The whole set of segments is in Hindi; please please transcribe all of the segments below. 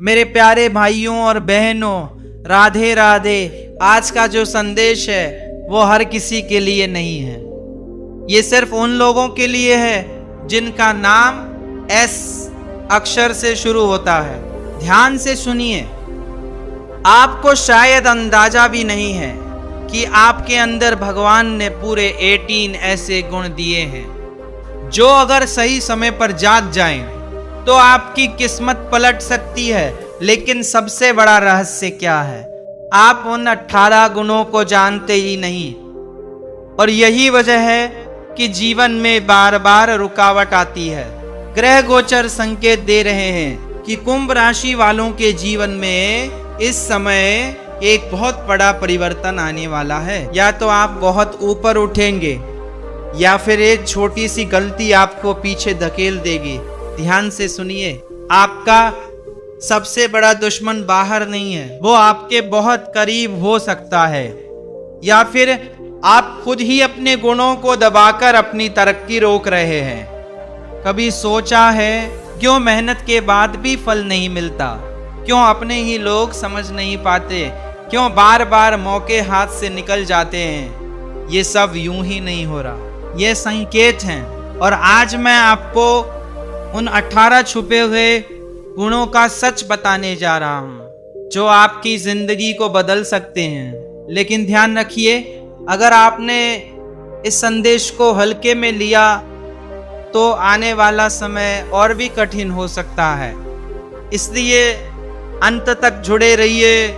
मेरे प्यारे भाइयों और बहनों, राधे राधे। आज का जो संदेश है वो हर किसी के लिए नहीं है। ये सिर्फ उन लोगों के लिए है जिनका नाम एस अक्षर से शुरू होता है। ध्यान से सुनिए। आपको शायद अंदाजा भी नहीं है कि आपके अंदर भगवान ने पूरे 18 ऐसे गुण दिए हैं जो अगर सही समय पर जाग जाएं तो आपकी किस्मत पलट सकती है। लेकिन सबसे बड़ा रहस्य क्या है? आप उन 18 गुणों को जानते ही नहीं, और यही वजह है कि जीवन में बार बार रुकावट आती है। ग्रह गोचर संकेत दे रहे हैं कि कुंभ राशि वालों के जीवन में इस समय एक बहुत बड़ा परिवर्तन आने वाला है। या तो आप बहुत ऊपर उठेंगे या फिर एक छोटी सी गलती आपको पीछे धकेल देगी। ध्यान से सुनिए। आपका सबसे बड़ा दुश्मन बाहर नहीं है, वो आपके बहुत करीब हो सकता है, या फिर आप खुद ही अपने गुणों को दबाकर अपनी तरक्की रोक रहे हैं। कभी सोचा है क्यों मेहनत के बाद भी फल नहीं मिलता? क्यों अपने ही लोग समझ नहीं पाते? क्यों बार बार मौके हाथ से निकल जाते हैं? ये सब यूं ही नहीं हो रहा, ये संकेत हैं। और आज मैं आपको उन 18 छुपे हुए गुणों का सच बताने जा रहा हूं जो आपकी जिंदगी को बदल सकते हैं। लेकिन ध्यान रखिए, अगर आपने इस संदेश को हल्के में लिया तो आने वाला समय और भी कठिन हो सकता है। इसलिए अंत तक जुड़े रहिए,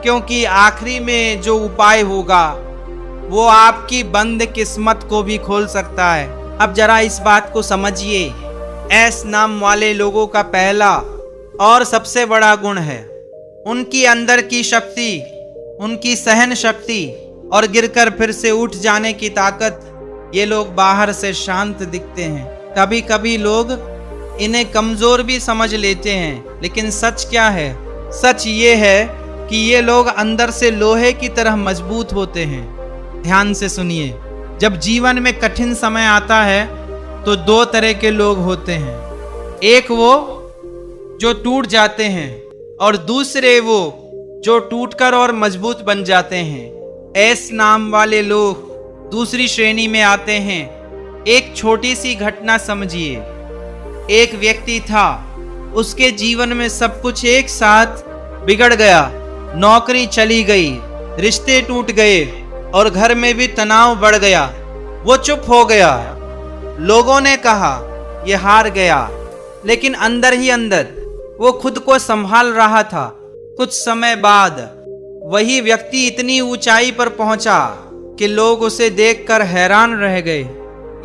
क्योंकि आखिरी में जो उपाय होगा वो आपकी बंद किस्मत को भी खोल सकता है। अब जरा इस बात को समझिए। एस नाम वाले लोगों का पहला और सबसे बड़ा गुण है उनकी अंदर की शक्ति, उनकी सहन शक्ति और गिरकर फिर से उठ जाने की ताकत। ये लोग बाहर से शांत दिखते हैं, कभी कभी लोग इन्हें कमजोर भी समझ लेते हैं, लेकिन सच क्या है? सच ये है कि ये लोग अंदर से लोहे की तरह मजबूत होते हैं। ध्यान से सुनिए। जब जीवन में कठिन समय आता है तो दो तरह के लोग होते हैं। एक वो जो टूट जाते हैं और दूसरे वो जो टूटकर और मजबूत बन जाते हैं। एस नाम वाले लोग दूसरी श्रेणी में आते हैं। एक छोटी सी घटना समझिए। एक व्यक्ति था, उसके जीवन में सब कुछ एक साथ बिगड़ गया। नौकरी चली गई, रिश्ते टूट गए और घर में भी तनाव बढ़ गया। वो चुप हो गया। लोगों ने कहा ये हार गया, लेकिन अंदर ही अंदर वो खुद को संभाल रहा था। कुछ समय बाद वही व्यक्ति इतनी ऊंचाई पर पहुंचा कि लोग उसे देखकर हैरान रह गए।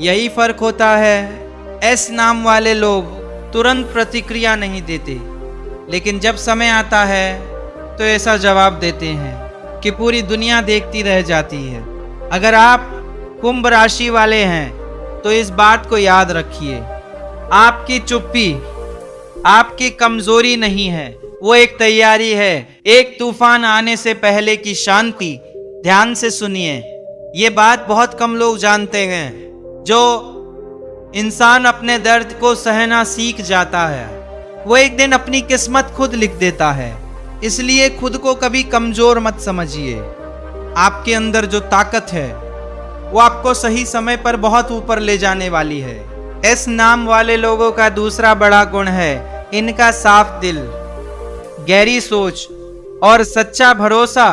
यही फर्क होता है। एस नाम वाले लोग तुरंत प्रतिक्रिया नहीं देते, लेकिन जब समय आता है तो ऐसा जवाब देते हैं कि पूरी दुनिया देखती रह जाती है। अगर आप कुंभ राशि वाले हैं तो इस बात को याद रखिए, आपकी चुप्पी आपकी कमजोरी नहीं है, वो एक तैयारी है, एक तूफान आने से पहले की शांति। ध्यान से सुनिए। ये बात बहुत कम लोग जानते हैं। जो इंसान अपने दर्द को सहना सीख जाता है वो एक दिन अपनी किस्मत खुद लिख देता है। इसलिए खुद को कभी कमजोर मत समझिए। आपके अंदर जो ताकत है वो आपको सही समय पर बहुत ऊपर ले जाने वाली है। एस नाम वाले लोगों का दूसरा बड़ा गुण है इनका साफ दिल, गहरी सोच और सच्चा भरोसा।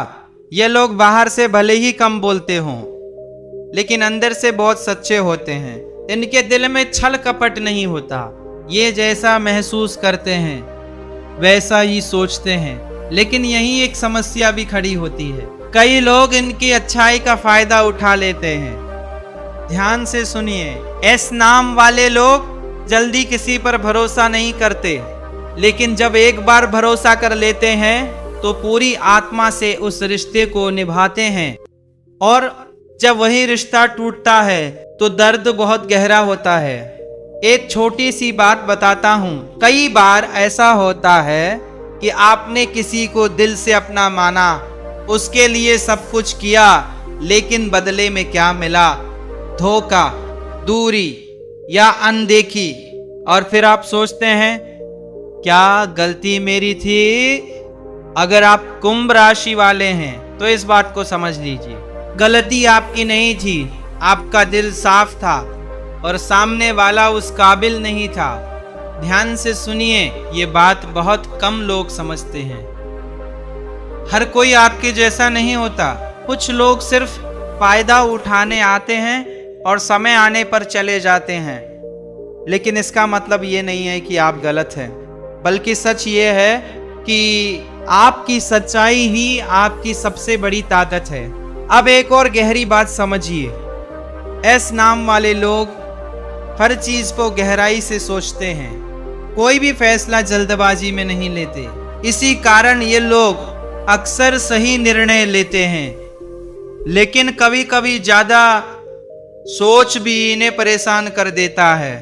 ये लोग बाहर से भले ही कम बोलते हों, लेकिन अंदर से बहुत सच्चे होते हैं। इनके दिल में छल कपट नहीं होता। ये जैसा महसूस करते हैं वैसा ही सोचते हैं। लेकिन यही एक समस्या भी खड़ी होती है, कई लोग इनकी अच्छाई का फायदा उठा लेते हैं। ध्यान से सुनिए। एस नाम वाले लोग जल्दी किसी पर भरोसा नहीं करते, लेकिन जब एक बार भरोसा कर लेते हैं तो पूरी आत्मा से उस रिश्ते को निभाते हैं। और जब वही रिश्ता टूटता है तो दर्द बहुत गहरा होता है। एक छोटी सी बात बताता हूँ। कई बार ऐसा होता है कि आपने किसी को दिल से अपना माना, उसके लिए सब कुछ किया, लेकिन बदले में क्या मिला? धोखा, दूरी या अनदेखी। और फिर आप सोचते हैं क्या गलती मेरी थी? अगर आप कुंभ राशि वाले हैं तो इस बात को समझ लीजिए, गलती आपकी नहीं थी, आपका दिल साफ था और सामने वाला उस काबिल नहीं था। ध्यान से सुनिए, ये बात बहुत कम लोग समझते हैं। हर कोई आपके जैसा नहीं होता। कुछ लोग सिर्फ फायदा उठाने आते हैं और समय आने पर चले जाते हैं, लेकिन इसका मतलब ये नहीं है कि आप गलत हैं, बल्कि सच ये है कि आपकी सच्चाई ही आपकी सबसे बड़ी ताकत है। अब एक और गहरी बात समझिए, एस नाम वाले लोग हर चीज को गहराई से सोचते हैं, कोई भी फैसला जल्दबाजी में नहीं लेते। इसी कारण ये लोग अक्सर सही निर्णय लेते हैं, लेकिन कभी कभी ज्यादा सोच भी इन्हें परेशान कर देता है।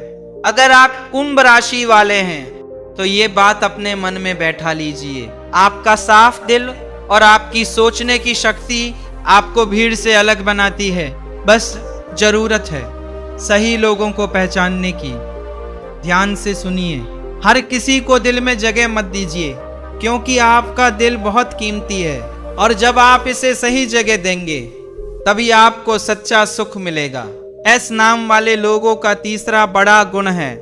अगर आप कुंभ राशि वाले हैं तो ये बात अपने मन में बैठा लीजिए, आपका साफ दिल और आपकी सोचने की शक्ति आपको भीड़ से अलग बनाती है। बस जरूरत है सही लोगों को पहचानने की। ध्यान से सुनिए, हर किसी को दिल में जगह मत दीजिए, क्योंकि आपका दिल बहुत कीमती है और जब आप इसे सही जगह देंगे तभी आपको सच्चा सुख मिलेगा। एस नाम वाले लोगों का तीसरा बड़ा गुण है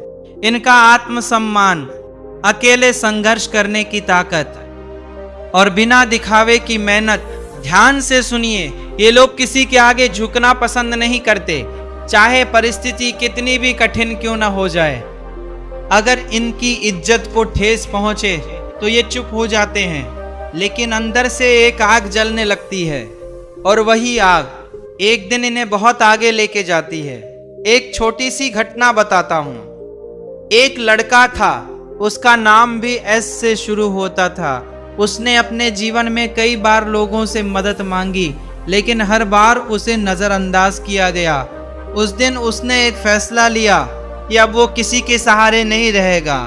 इनका आत्मसम्मान, अकेले संघर्ष करने की ताकत और बिना दिखावे की मेहनत। ध्यान से सुनिए, ये लोग किसी के आगे झुकना पसंद नहीं करते, चाहे परिस्थिति कितनी भी कठिन क्यों ना हो जाए। अगर इनकी इज्जत को ठेस पहुंचे तो ये चुप हो जाते हैं, लेकिन अंदर से एक आग जलने लगती है और वही आग एक दिन इन्हें बहुत आगे लेके जाती है। एक छोटी सी घटना बताता हूं। एक लड़का था, उसका नाम भी एस से शुरू होता था। उसने अपने जीवन में कई बार लोगों से मदद मांगी, लेकिन हर बार उसे नजरअंदाज किया गया। उस दिन उसने एक फैसला लिया कि अब वो किसी के सहारे नहीं रहेगा।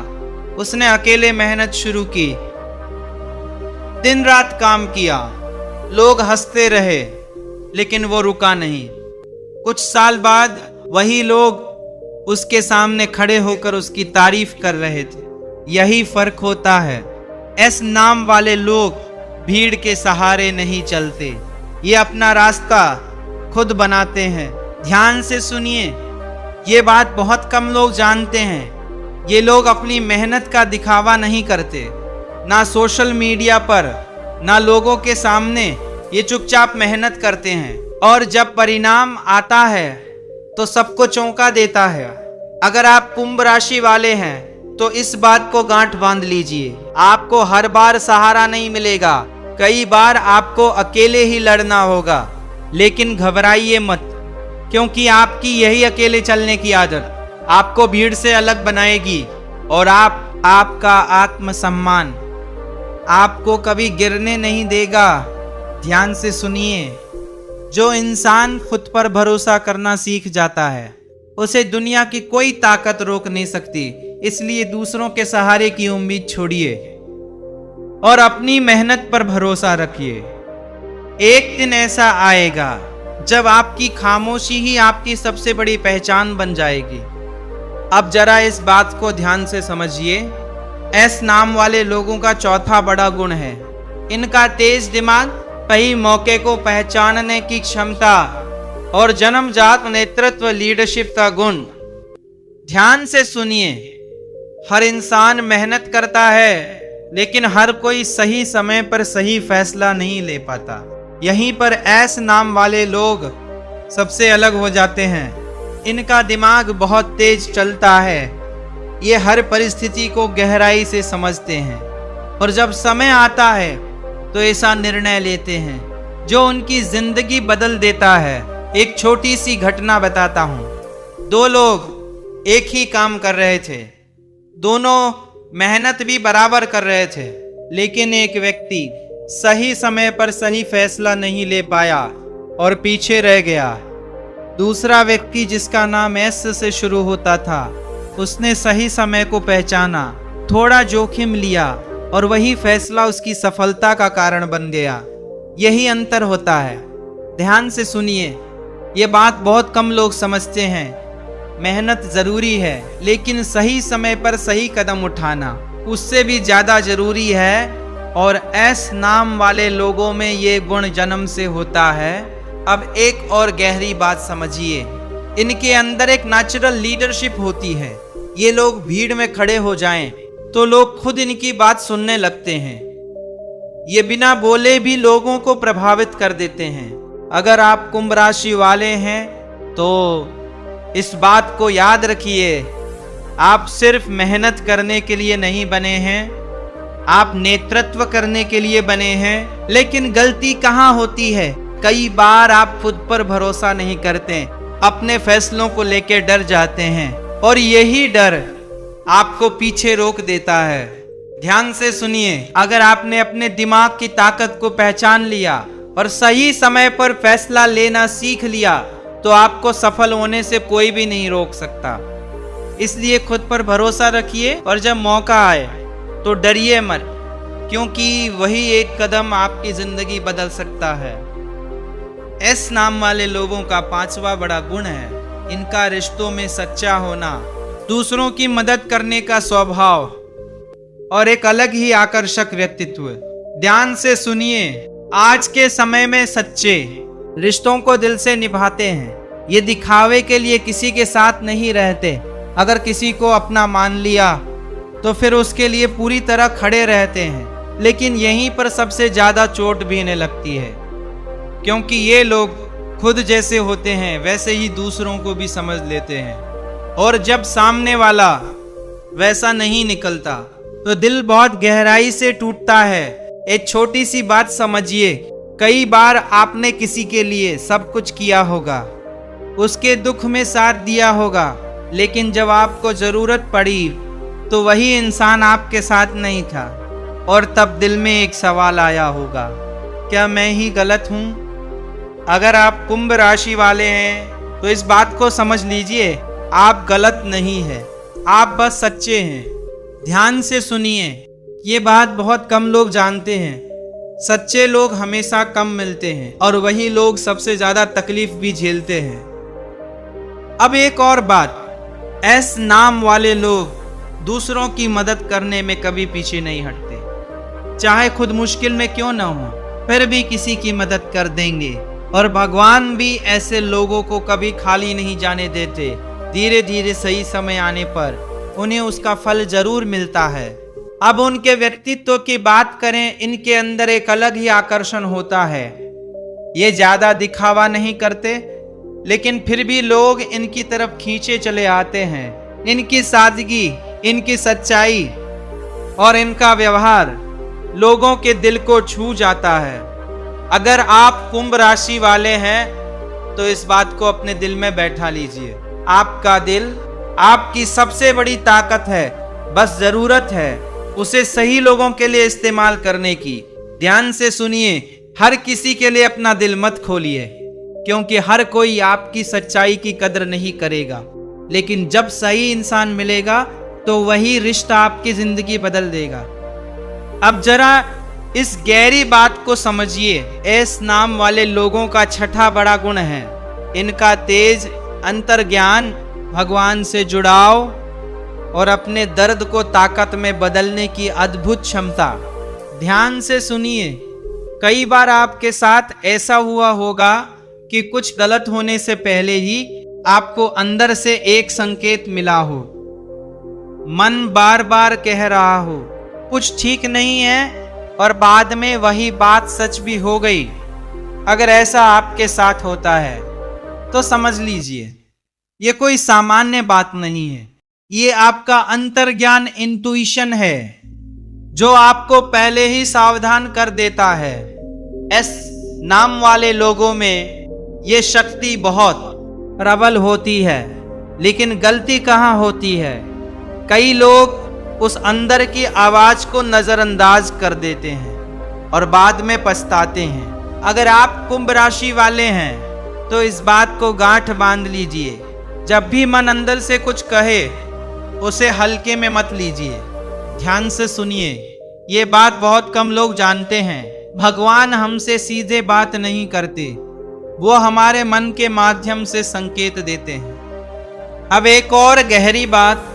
उसने अकेले मेहनत शुरू की, दिन रात काम किया, लोग हंसते रहे, लेकिन वो रुका नहीं। कुछ साल बाद वही लोग उसके सामने खड़े होकर उसकी तारीफ कर रहे थे। यही फर्क होता है, एस नाम वाले लोग भीड़ के सहारे नहीं चलते, ये अपना रास्ता खुद बनाते हैं। ध्यान से सुनिए, ये बात बहुत कम लोग जानते हैं। ये लोग अपनी मेहनत का दिखावा नहीं करते, ना सोशल मीडिया पर ना लोगों के सामने। ये चुपचाप मेहनत करते हैं और जब परिणाम आता है तो सबको चौंका देता है। अगर आप कुंभ राशि वाले हैं तो इस बात को गांठ बांध लीजिए, आपको हर बार सहारा नहीं मिलेगा, कई बार आपको अकेले ही लड़ना होगा। लेकिन घबराइए मत, क्योंकि आपकी यही अकेले चलने की आदत आपको भीड़ से अलग बनाएगी और आपका आत्मसम्मान आपको कभी गिरने नहीं देगा। ध्यान से सुनिए, जो इंसान खुद पर भरोसा करना सीख जाता है उसे दुनिया की कोई ताकत रोक नहीं सकती। इसलिए दूसरों के सहारे की उम्मीद छोड़िए और अपनी मेहनत पर भरोसा रखिए। एक दिन ऐसा आएगा जब आपकी खामोशी ही आपकी सबसे बड़ी पहचान बन जाएगी। अब जरा इस बात को ध्यान से समझिए, एस नाम वाले लोगों का चौथा बड़ा गुण है इनका तेज दिमाग, सही मौके को पहचानने की क्षमता और जन्मजात नेतृत्व लीडरशिप का गुण। ध्यान से सुनिए, हर इंसान मेहनत करता है, लेकिन हर कोई सही समय पर सही फैसला नहीं ले पाता। यहीं पर एस नाम वाले लोग सबसे अलग हो जाते हैं। इनका दिमाग बहुत तेज चलता है, ये हर परिस्थिति को गहराई से समझते हैं और जब समय आता है तो ऐसा निर्णय लेते हैं जो उनकी जिंदगी बदल देता है। एक छोटी सी घटना बताता हूँ। दो लोग एक ही काम कर रहे थे, दोनों मेहनत भी बराबर कर रहे थे, लेकिन एक व्यक्ति सही समय पर सही फैसला नहीं ले पाया और पीछे रह गया। दूसरा व्यक्ति, जिसका नाम एस से शुरू होता था, उसने सही समय को पहचाना, थोड़ा जोखिम लिया और वही फैसला उसकी सफलता का कारण बन गया। यही अंतर होता है। ध्यान से सुनिए, ये बात बहुत कम लोग समझते हैं। मेहनत जरूरी है, लेकिन सही समय पर सही कदम उठाना उससे भी ज्यादा जरूरी है, और एस नाम वाले लोगों में ये गुण जन्म से होता है। अब एक और गहरी बात समझिए, इनके अंदर एक नेचुरल लीडरशिप होती है। ये लोग भीड़ में खड़े हो जाएं तो लोग खुद इनकी बात सुनने लगते हैं। ये बिना बोले भी लोगों को प्रभावित कर देते हैं। अगर आप कुंभ राशि वाले हैं तो इस बात को याद रखिए, आप सिर्फ मेहनत करने के लिए नहीं बने हैं, आप नेतृत्व करने के लिए बने हैं। लेकिन गलती कहाँ होती है, कई बार आप खुद पर भरोसा नहीं करते, अपने फैसलों को लेकर डर जाते हैं, और यही डर आपको पीछे रोक देता है। ध्यान से सुनिए, अगर आपने अपने दिमाग की ताकत को पहचान लिया और सही समय पर फैसला लेना सीख लिया तो आपको सफल होने से कोई भी नहीं रोक सकता। इसलिए खुद पर भरोसा रखिए, और जब मौका आए तो डरिए मत, क्योंकि वही एक कदम आपकी जिंदगी बदल सकता है। एस नाम वाले लोगों का 5वां बड़ा गुण है इनका रिश्तों में सच्चा होना, दूसरों की मदद करने का स्वभाव और एक अलग ही आकर्षक व्यक्तित्व। ध्यान से सुनिए, आज के समय में सच्चे रिश्तों को दिल से निभाते हैं। ये दिखावे के लिए किसी के साथ नहीं रहते। अगर किसी को अपना मान लिया तो फिर उसके लिए पूरी तरह खड़े रहते हैं। लेकिन यहीं पर सबसे ज्यादा चोट भी इन्हें लगती है, क्योंकि ये लोग खुद जैसे होते हैं वैसे ही दूसरों को भी समझ लेते हैं, और जब सामने वाला वैसा नहीं निकलता तो दिल बहुत गहराई से टूटता है। एक छोटी सी बात समझिए, कई बार आपने किसी के लिए सब कुछ किया होगा, उसके दुख में साथ दिया होगा, लेकिन जब आपको जरूरत पड़ी तो वही इंसान आपके साथ नहीं था, और तब दिल में एक सवाल आया होगा, क्या मैं ही गलत हूँ? अगर आप कुंभ राशि वाले हैं तो इस बात को समझ लीजिए, आप गलत नहीं हैं, आप बस सच्चे हैं। ध्यान से सुनिए, ये बात बहुत कम लोग जानते हैं। सच्चे लोग हमेशा कम मिलते हैं, और वही लोग सबसे ज्यादा तकलीफ भी झेलते हैं। अब एक और बात, एस नाम वाले लोग दूसरों की मदद करने में कभी पीछे नहीं हटते। चाहे खुद मुश्किल में क्यों ना हो, फिर भी किसी की मदद कर देंगे, और भगवान भी ऐसे लोगों को कभी खाली नहीं जाने देते। धीरे धीरे सही समय आने पर उन्हें उसका फल जरूर मिलता है। अब उनके व्यक्तित्व की बात करें, इनके अंदर एक अलग ही आकर्षण होता है। ये ज्यादा दिखावा नहीं करते, लेकिन फिर भी लोग इनकी तरफ खींचे चले आते हैं। इनकी सादगी, इनकी सच्चाई और इनका व्यवहार लोगों के दिल को छू जाता है। अगर आप कुंभ राशि वाले हैं तो इस बात को अपने दिल में बैठा लीजिए, आपका दिल आपकी सबसे बड़ी ताकत है, बस जरूरत है उसे सही लोगों के लिए इस्तेमाल करने की। ध्यान से सुनिए, हर किसी के लिए अपना दिल मत खोलिए, क्योंकि हर कोई आपकी सच्चाई की कदर नहीं करेगा। लेकिन जब सही इंसान मिलेगा तो वही रिश्ता आपकी जिंदगी बदल देगा। अब जरा इस गहरी बात को समझिए, एस नाम वाले लोगों का 6ठा बड़ा गुण है इनका तेज अंतर्ज्ञान, भगवान से जुड़ाव और अपने दर्द को ताकत में बदलने की अद्भुत क्षमता। ध्यान से सुनिए, कई बार आपके साथ ऐसा हुआ होगा कि कुछ गलत होने से पहले ही आपको अंदर से एक संकेत मिला हो, मन बार बार कह रहा हो कुछ ठीक नहीं है, और बाद में वही बात सच भी हो गई। अगर ऐसा आपके साथ होता है तो समझ लीजिए ये कोई सामान्य बात नहीं है, ये आपका अंतर्ज्ञान इंट्यूशन है जो आपको पहले ही सावधान कर देता है। एस नाम वाले लोगों में ये शक्ति बहुत प्रबल होती है, लेकिन गलती कहाँ होती है, कई लोग उस अंदर की आवाज को नजरअंदाज कर देते हैं और बाद में पछताते हैं। अगर आप कुंभ राशि वाले हैं तो इस बात को गांठ बांध लीजिए, जब भी मन अंदर से कुछ कहे उसे हल्के में मत लीजिए। ध्यान से सुनिए, ये बात बहुत कम लोग जानते हैं। भगवान हमसे सीधे बात नहीं करते, वो हमारे मन के माध्यम से संकेत देते हैं। अब एक और गहरी बात,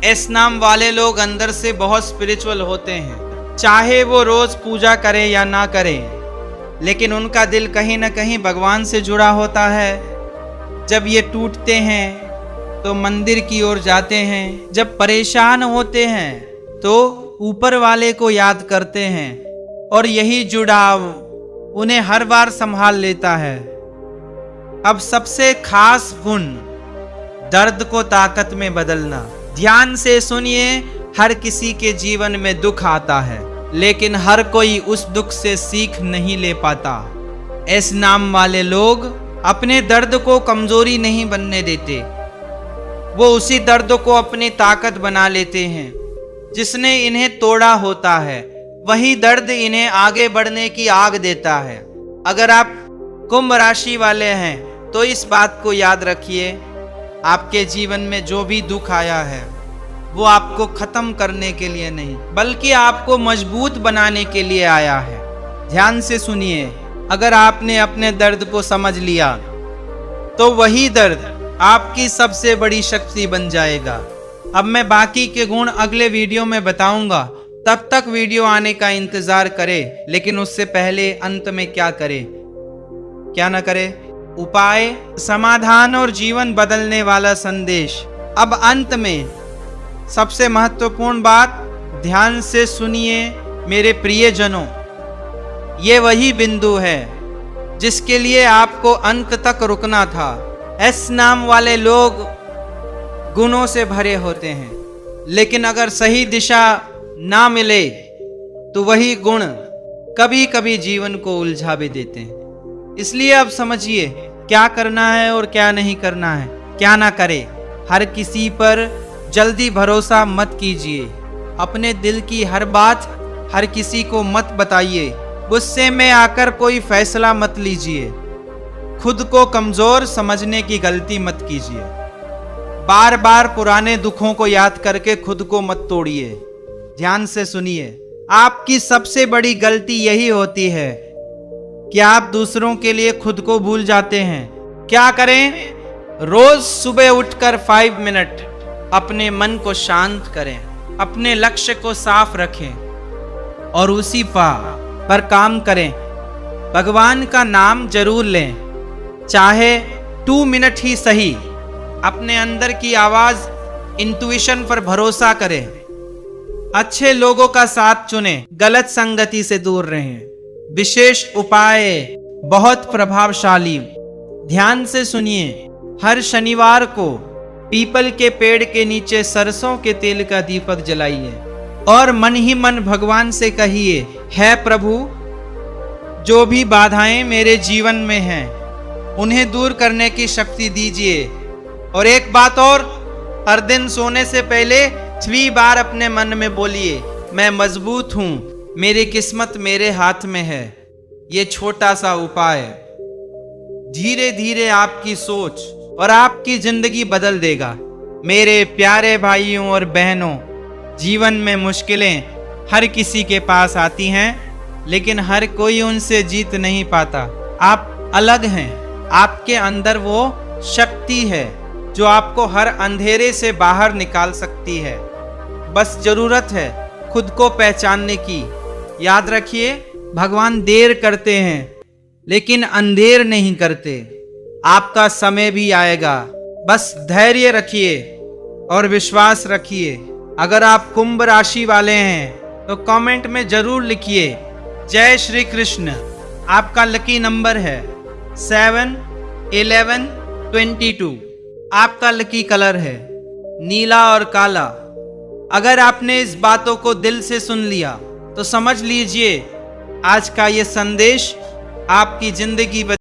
एस नाम वाले लोग अंदर से बहुत स्पिरिचुअल होते हैं, चाहे वो रोज पूजा करें या ना करें, लेकिन उनका दिल कहीं ना कहीं भगवान से जुड़ा होता है। जब ये टूटते हैं तो मंदिर की ओर जाते हैं, जब परेशान होते हैं तो ऊपर वाले को याद करते हैं, और यही जुड़ाव उन्हें हर बार संभाल लेता है। अब सबसे खास गुण, दर्द को ताकत में बदलना। ध्यान से सुनिए, हर किसी के जीवन में दुख आता है, लेकिन हर कोई उस दुख से सीख नहीं ले पाता। एस नाम वाले लोग अपने दर्द को कमजोरी नहीं बनने देते, वो उसी दर्द को अपनी ताकत बना लेते हैं जिसने इन्हें तोड़ा होता है। वही दर्द इन्हें आगे बढ़ने की आग देता है। अगर आप कुंभ राशि वाले हैं तो इस बात को याद रखिए, आपके जीवन में जो भी दुख आया है वो आपको खत्म करने के लिए नहीं, बल्कि आपको मजबूत बनाने के लिए आया है। ध्यान से सुनिए, अगर आपने अपने दर्द को समझ लिया तो वही दर्द आपकी सबसे बड़ी शक्ति बन जाएगा। अब मैं बाकी के गुण अगले वीडियो में बताऊंगा, तब तक वीडियो आने का इंतजार करें। लेकिन उससे पहले अंत में क्या करें, क्या ना करें, उपाय, समाधान और जीवन बदलने वाला संदेश। अब अंत में सबसे महत्वपूर्ण बात, ध्यान से सुनिए मेरे प्रियजनों, ये वही बिंदु है जिसके लिए आपको अंत तक रुकना था। एस नाम वाले लोग गुणों से भरे होते हैं, लेकिन अगर सही दिशा ना मिले तो वही गुण कभी कभी जीवन को उलझा भी देते हैं। इसलिए अब समझिए क्या करना है और क्या नहीं करना है, क्या ना करें। हर किसी पर जल्दी भरोसा मत कीजिए, अपने दिल की हर बात हर किसी को मत बताइए, गुस्से में आकर कोई फैसला मत लीजिए, खुद को कमजोर समझने की गलती मत कीजिए, बार बार पुराने दुखों को याद करके खुद को मत तोड़िए। ध्यान से सुनिए, आपकी सबसे बड़ी गलती यही होती है कि आप दूसरों के लिए खुद को भूल जाते हैं। क्या करें, रोज सुबह उठकर 5 मिनट अपने मन को शांत करें, अपने लक्ष्य को साफ रखें और उसी पर काम करें। भगवान का नाम जरूर लें, चाहे 2 मिनट ही सही। अपने अंदर की आवाज, इंट्यूशन पर भरोसा करें, अच्छे लोगों का साथ चुनें, गलत संगति से दूर रहें। विशेष उपाय बहुत प्रभावशाली। ध्यान से सुनिए, हर शनिवार को पीपल के पेड़ के नीचे सरसों के तेल का दीपक जलाइए और मन ही मन भगवान से कहिए, है प्रभु, जो भी बाधाएं मेरे जीवन में हैं उन्हें दूर करने की शक्ति दीजिए। और एक बात और, हर दिन सोने से पहले 3 बार अपने मन में बोलिए, मैं मजबूत हूं, मेरी किस्मत मेरे हाथ में है। ये छोटा सा उपाय धीरे धीरे आपकी सोच और आपकी जिंदगी बदल देगा। मेरे प्यारे भाइयों और बहनों, जीवन में मुश्किलें हर किसी के पास आती हैं, लेकिन हर कोई उनसे जीत नहीं पाता। आप अलग हैं, आपके अंदर वो शक्ति है जो आपको हर अंधेरे से बाहर निकाल सकती है। बस जरूरत है खुद को पहचानने की। याद रखिए, भगवान देर करते हैं लेकिन अंधेर नहीं करते। आपका समय भी आएगा, बस धैर्य रखिए और विश्वास रखिए। अगर आप कुंभ राशि वाले हैं तो कमेंट में जरूर लिखिए जय श्री कृष्ण। आपका लकी नंबर है 7, 11, 22। आपका लकी कलर है नीला और काला। अगर आपने इस बातों को दिल से सुन लिया तो समझ लीजिए आज का ये संदेश आपकी जिंदगी